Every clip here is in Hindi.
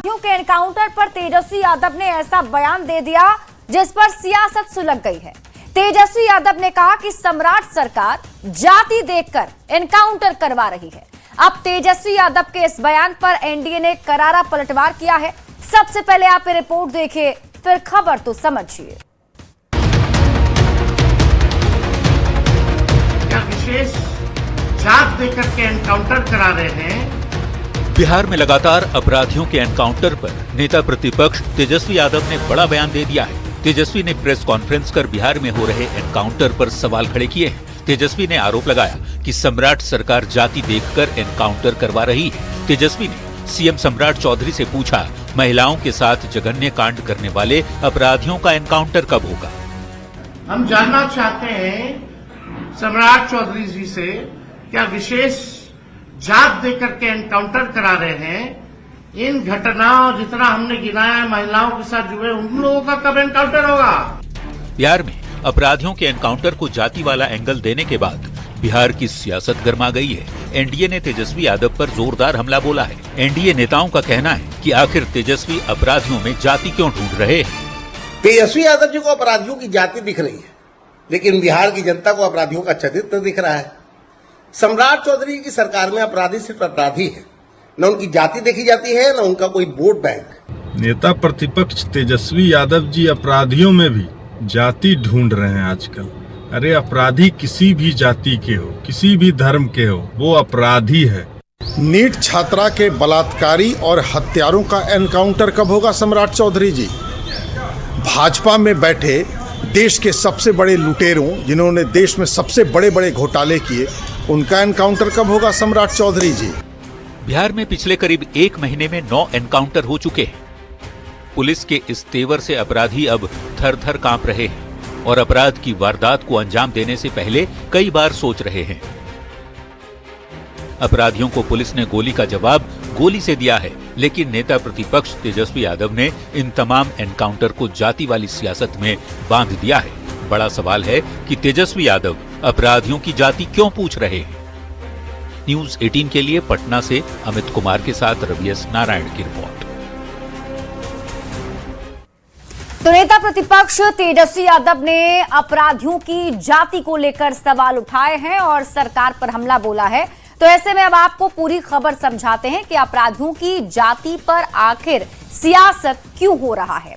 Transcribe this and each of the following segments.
अपराधियों के एनकाउंटर पर तेजस्वी यादव ने ऐसा बयान दे दिया जिस पर सियासत सुलग गई है। तेजस्वी यादव ने कहा कि सम्राट सरकार जाति देखकर एनकाउंटर करवा रही है। अब तेजस्वी यादव के इस बयान पर एनडीए ने करारा पलटवार किया है। सबसे पहले आप ये रिपोर्ट देखिए, फिर खबर तो समझिए। क्या विशेष जात देकर के एनकाउंटर करा रहे हैं। बिहार में लगातार अपराधियों के एनकाउंटर पर नेता प्रतिपक्ष तेजस्वी यादव ने बड़ा बयान दे दिया है। तेजस्वी ने प्रेस कॉन्फ्रेंस कर बिहार में हो रहे एनकाउंटर पर सवाल खड़े किए हैं। तेजस्वी ने आरोप लगाया कि सम्राट सरकार जाति देखकर एनकाउंटर करवा रही है। तेजस्वी ने सीएम सम्राट चौधरी से पूछा, महिलाओं के साथ जघन्य कांड करने वाले अपराधियों का एनकाउंटर कब होगा। हम जानना चाहते हैं सम्राट चौधरी जी से, क्या विशेष जात देकर के एनकाउंटर करा रहे हैं। इन घटनाओं जितना हमने गिनाया महिलाओं के साथ जुड़े उन लोगों का कब एनकाउंटर होगा। बिहार में अपराधियों के एनकाउंटर को जाति वाला एंगल देने के बाद बिहार की सियासत गर्मा गई है। एनडीए ने तेजस्वी यादव पर जोरदार हमला बोला है। एनडीए नेताओं का कहना है कि आखिर तेजस्वी अपराधियों में जाति क्यों ढूंढ रहे हैं। तेजस्वी यादव जी को अपराधियों की जाति दिख रही है, लेकिन बिहार की जनता को अपराधियों का चरित्र दिख रहा है। सम्राट चौधरी की सरकार में अपराधी सिर्फ अपराधी है, न उनकी जाति देखी जाती है, न उनका कोई वोट बैंक। नेता प्रतिपक्ष तेजस्वी यादव जी अपराधियों में भी जाति ढूंढ रहे हैं आजकल। अरे अपराधी किसी भी जाति के हो, किसी भी धर्म के हो, वो अपराधी है। नीट छात्रा के बलात्कारी और हत्यारों का एनकाउंटर कब होगा सम्राट चौधरी जी। भाजपा में बैठे देश के सबसे बड़े लुटेरों, जिन्होंने देश में सबसे बड़े बड़े घोटाले किए, उनका एनकाउंटर कब होगा सम्राट चौधरी जी। बिहार में पिछले करीब 1 महीने में 9 एनकाउंटर हो चुके हैं। पुलिस के इस तेवर से अपराधी अब थर थर कांप रहे हैं और अपराध की वारदात को अंजाम देने से पहले कई बार सोच रहे हैं। अपराधियों को पुलिस ने गोली का जवाब गोली से दिया है, लेकिन नेता प्रतिपक्ष तेजस्वी यादव ने इन तमाम एनकाउंटर को जाति वाली सियासत में बांध दिया है। बड़ा सवाल है कि तेजस्वी यादव अपराधियों की जाति क्यों पूछ रहे हैं। न्यूज़ 18 के लिए पटना से अमित कुमार के साथ रवि एस नारायण की रिपोर्ट। तो नेता प्रतिपक्ष तेजस्वी यादव ने अपराधियों की जाति को लेकर सवाल उठाए हैं और सरकार पर हमला बोला है। तो ऐसे में अब आपको पूरी खबर समझाते हैं कि अपराधियों की जाति पर आखिर सियासत क्यों हो रहा है।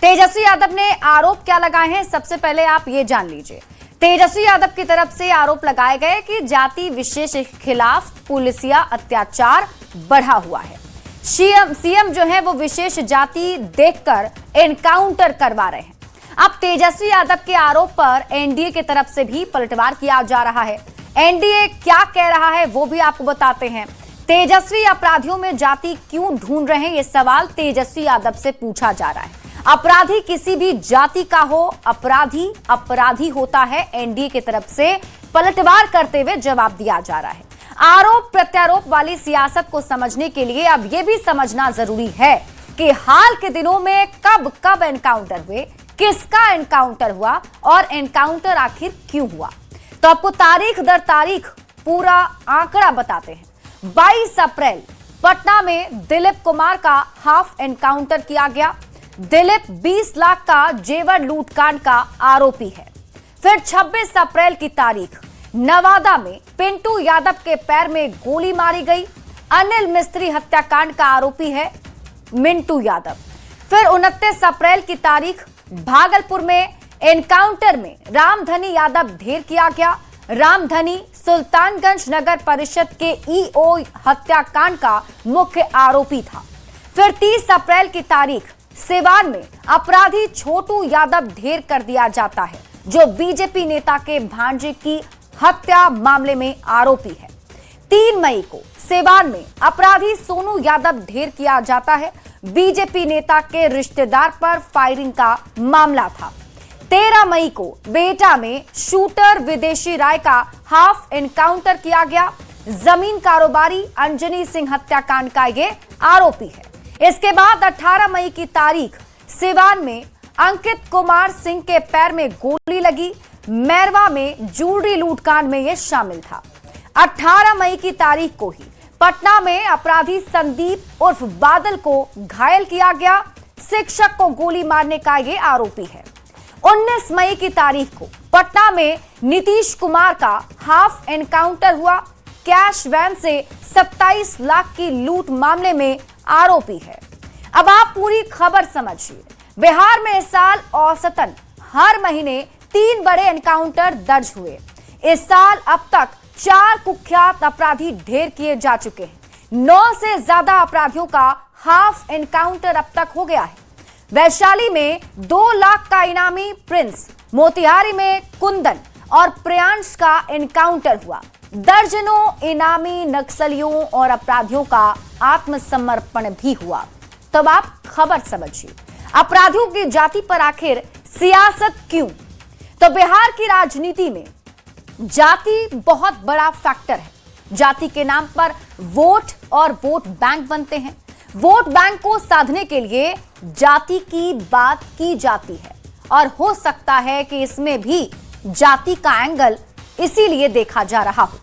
तेजस्वी यादव ने आरोप क्या लगाए हैं, सबसे पहले आप ये जान लीजिए। तेजस्वी यादव की तरफ से आरोप लगाए गए कि जाति विशेष के खिलाफ पुलिसिया अत्याचार बढ़ा हुआ है। सीएम जो है वो विशेष जाति देखकर एनकाउंटर करवा रहे हैं। अब तेजस्वी यादव के आरोप पर एनडीए की तरफ से भी पलटवार किया जा रहा है। एनडीए क्या कह रहा है वो भी आपको बताते हैं। तेजस्वी अपराधियों में जाति क्यों ढूंढ रहे हैं, ये सवाल तेजस्वी यादव से पूछा जा रहा है। अपराधी किसी भी जाति का हो, अपराधी अपराधी होता है। एनडीए की तरफ से पलटवार करते हुए जवाब दिया जा रहा है। आरोप प्रत्यारोप वाली सियासत को समझने के लिए अब यह भी समझना जरूरी है कि हाल के दिनों में कब कब एनकाउंटर हुए, किसका एनकाउंटर हुआ और एनकाउंटर आखिर क्यों हुआ। तो आपको तारीख दर तारीख पूरा आंकड़ा बताते हैं। 22 अप्रैल पटना में दिलीप कुमार का हाफ एनकाउंटर किया गया। दिलीप 20 लाख का जेवर लूटकांड का आरोपी है। फिर 26 अप्रैल की तारीख नवादा में पिंटू यादव के पैर में गोली मारी गई। अनिल मिस्त्री हत्याकांड का आरोपी है मिंटू यादव। फिर 29 अप्रैल की तारीख भागलपुर में एनकाउंटर में रामधनी यादव ढेर किया गया। रामधनी सुल्तानगंज नगर परिषद के ईओ हत्याकांड का मुख्य आरोपी था। फिर 30 अप्रैल की तारीख सिवान में अपराधी छोटू यादव ढेर कर दिया जाता है, जो बीजेपी नेता के भांजे की हत्या मामले में आरोपी है। 3 मई को सिवान में अपराधी सोनू यादव ढेर किया जाता है। बीजेपी नेता के रिश्तेदार पर फायरिंग का मामला था। 13 मई को बेटा में शूटर विदेशी राय का हाफ एनकाउंटर किया गया। जमीन कारोबारी अंजनी सिंह हत्याकांड का ये आरोपी है। इसके बाद 18 मई की तारीख सिवान में अंकित कुमार सिंह के पैर में गोली लगी। मैरवा में ज्वेलरी लूटकांड में यह शामिल था। 18 मई की तारीख को ही पटना में अपराधी संदीप उर्फ बादल को घायल किया गया। शिक्षक को गोली मारने का ये आरोपी है। 19 मई की तारीख को पटना में नीतीश कुमार का हाफ एनकाउंटर हुआ। कैश वैन से 27 लाख की लूट मामले में आरोपी है। अब आप पूरी खबर समझिए। बिहार में इस साल औसतन हर महीने 3 बड़े एनकाउंटर दर्ज हुए। इस साल अब तक 4 कुख्यात अपराधी ढेर किए जा चुके हैं। 9 से ज्यादा अपराधियों का हाफ एनकाउंटर अब तक हो गया है। वैशाली में 2 लाख का इनामी प्रिंस, मोतिहारी में कुंदन और प्रियांश का एनकाउंटर हुआ। दर्जनों इनामी नक्सलियों और अपराधियों का आत्मसमर्पण भी हुआ। तब आप खबर समझिए, अपराधियों की जाति पर आखिर सियासत क्यों? तो बिहार की राजनीति में जाति बहुत बड़ा फैक्टर है। जाति के नाम पर वोट और वोट बैंक बनते हैं। वोट बैंक को साधने के लिए जाति की बात की जाती है और हो सकता है कि इसमें भी जाति का एंगल इसीलिए देखा जा रहा हो।